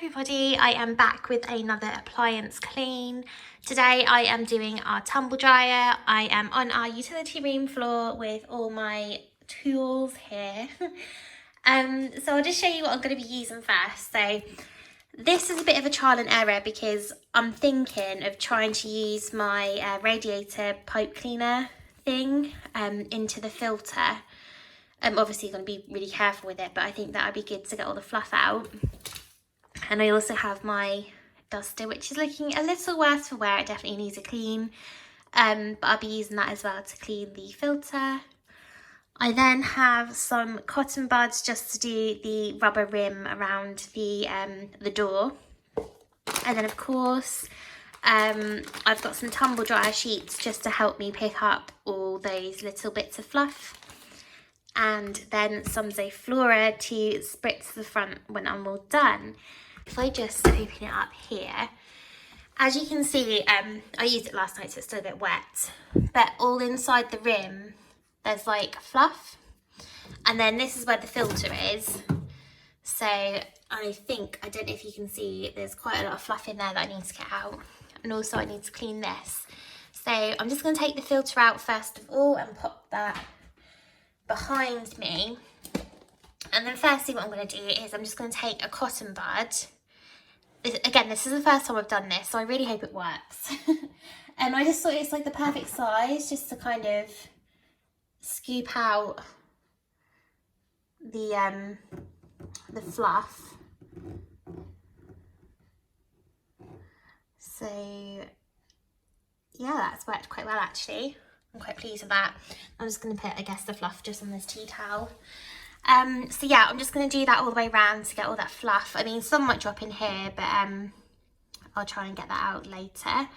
everybody, I am back with another appliance clean. Today I am doing our tumble dryer. I am on our utility room floor with all my tools here. So I'll just show you what I'm going to be using first. So this is a bit of a trial and error because I'm thinking of trying to use my radiator pipe cleaner thing into the filter. I'm obviously going to be really careful with it, but I think that would be good to get all the fluff out. And I also have my duster, which is looking a little worse for wear. It definitely needs a clean, but I'll be using that as well to clean the filter. I then have some cotton buds just to do the rubber rim around the door. And then of course, I've got some tumble dryer sheets just to help me pick up all those little bits of fluff. And then some Zoflora to spritz the front when I'm all done. If I just open it up here, as you can see, I used it last night so it's still a bit wet, but all inside the rim there's like fluff, and then this is where the filter is. So I don't know if you can see, there's quite a lot of fluff in there that I need to get out, and also I need to clean this. So I'm just going to take the filter out first of all and pop that behind me. And then firstly what I'm going to do is I'm just going to take a cotton bud. Again, this is the first time I've done this, so I really hope it works. And I just thought it's like the perfect size just to kind of scoop out the fluff. So yeah, that's worked quite well actually. I'm quite pleased with that. I'm just going to put, I guess, the fluff just on this tea towel. So yeah, I'm just going to do that all the way around to get all that fluff. I mean, some might drop in here, but I'll try and get that out later.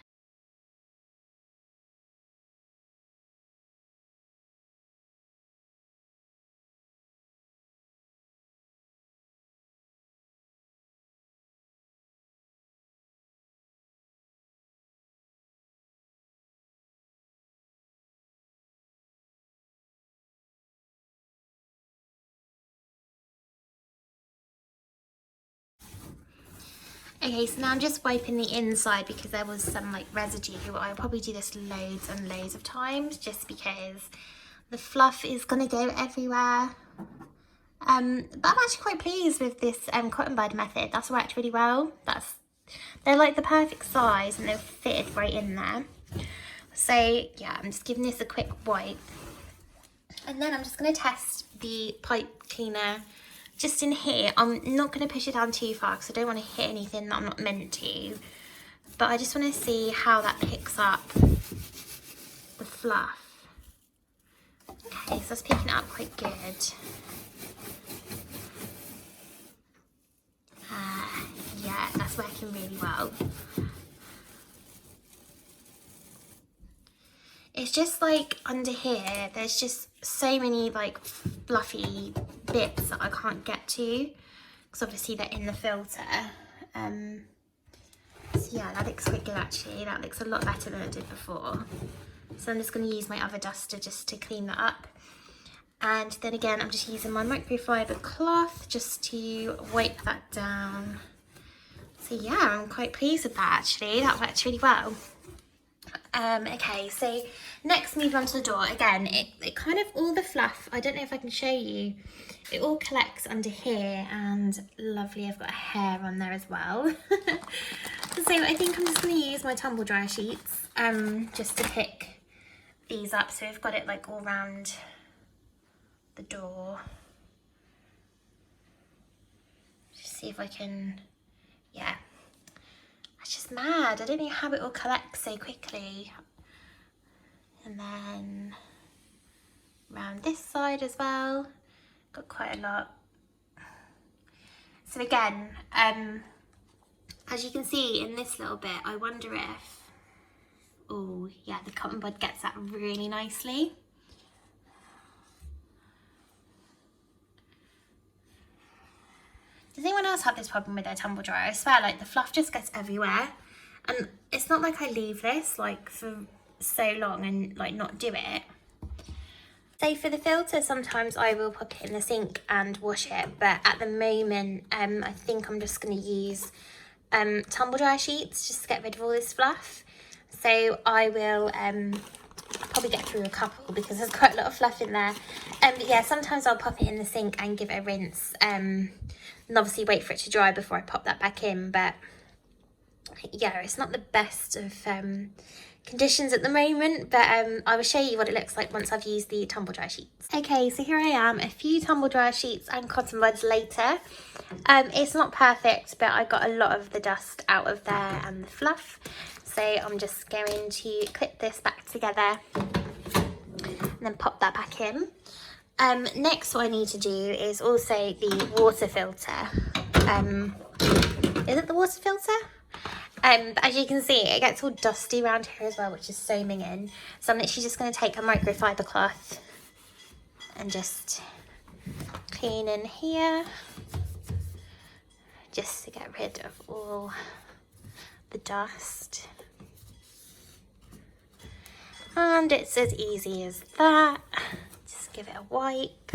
Okay, so now I'm just wiping the inside because there was some like residue. I'll probably do this loads and loads of times just because the fluff is gonna go everywhere. But I'm actually quite pleased with this cotton bud method. That's worked really well. They're like the perfect size and they've fitted right in there. So yeah, I'm just giving this a quick wipe. And then I'm just gonna test the pipe cleaner just in here. I'm not going to push it down too far because I don't want to hit anything that I'm not meant to, but I just want to see how that picks up the fluff. Okay, so it's picking it up quite good. Yeah, that's working really well. It's just like under here, there's just so many like fluffy bits that I can't get to because obviously they're in the filter. So yeah, that looks quite good actually. That looks a lot better than it did before. So I'm just going to use my other duster just to clean that up. And then again, I'm just using my microfiber cloth just to wipe that down. So yeah, I'm quite pleased with that actually. That worked really well. Okay, so next move on to the door. Again, it kind of, all the fluff, I don't know if I can show you, it all collects under here, and lovely, I've got a hair on there as well. So I think I'm just going to use my tumble dryer sheets just to pick these up. So I've got it like all around the door. Just see if I can, yeah. It's just mad. I don't know how it all collects so quickly. And then around this side as well. Got quite a lot. So again, as you can see in this little bit, I wonder if, oh yeah, the cotton bud gets that really nicely. Does anyone else have this problem with their tumble dryer? I swear, like the fluff just gets everywhere. And it's not like I leave this like for so long and like not do it. So for the filter, sometimes I will pop it in the sink and wash it, but at the moment I think I'm just going to use tumble dryer sheets just to get rid of all this fluff. So I will probably get through a couple because there's quite a lot of fluff in there. But yeah, sometimes I'll pop it in the sink and give it a rinse, and obviously wait for it to dry before I pop that back in. But yeah, it's not the best of conditions at the moment, but I will show you what it looks like once I've used the tumble dryer sheets. Okay, so here I am a few tumble dryer sheets and cotton buds later. It's not perfect, but I got a lot of the dust out of there and the fluff, so I'm just going to clip this back together and then pop that back in. Next, what I need to do is also the water filter. Is it the water filter? But as you can see, it gets all dusty around here as well, which is so minging. So I'm literally just going to take a microfiber cloth and just clean in here, just to get rid of all the dust. And it's as easy as that. Just give it a wipe.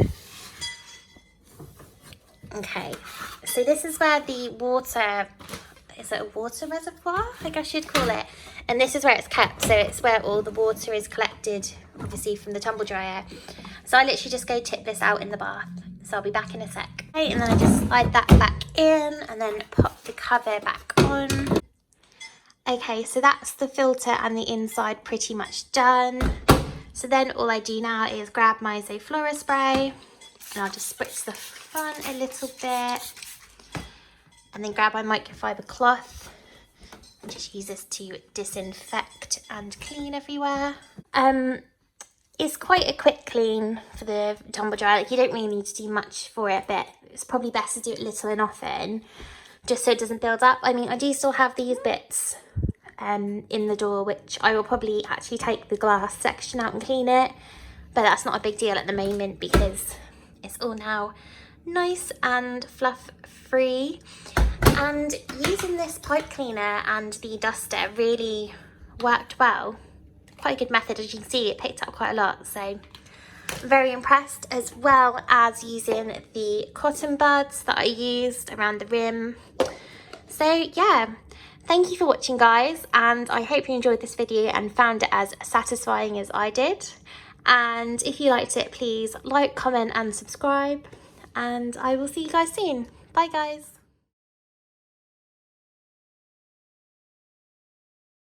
Okay, so this is where the water, is it a water reservoir, I guess you'd call it, and this is where it's kept, so it's where all the water is collected, obviously from the tumble dryer. So I literally just go tip this out in the bath, so I'll be back in a sec. Okay, and then I just slide that back in and then pop the cover back on. Okay, so that's the filter and the inside pretty much done. So then all I do now is grab my Zoflora spray and I'll just spritz the front a little bit, and then grab my microfiber cloth and just use this to disinfect and clean everywhere. It's quite a quick clean for the tumble dryer. Like, you don't really need to do much for it, but it's probably best to do it little and often just so it doesn't build up. I mean, I do still have these bits in the door, which I will probably actually take the glass section out and clean it, but that's not a big deal at the moment because it's all now nice and fluff free. And using this pipe cleaner and the duster really worked well. Quite a good method, as you can see, it picked up quite a lot, so very impressed, as well as using the cotton buds that I used around the rim. So yeah, thank you for watching, guys, and I hope you enjoyed this video and found it as satisfying as I did. And if you liked it, please like, comment and subscribe, and I will see you guys soon. Bye, guys.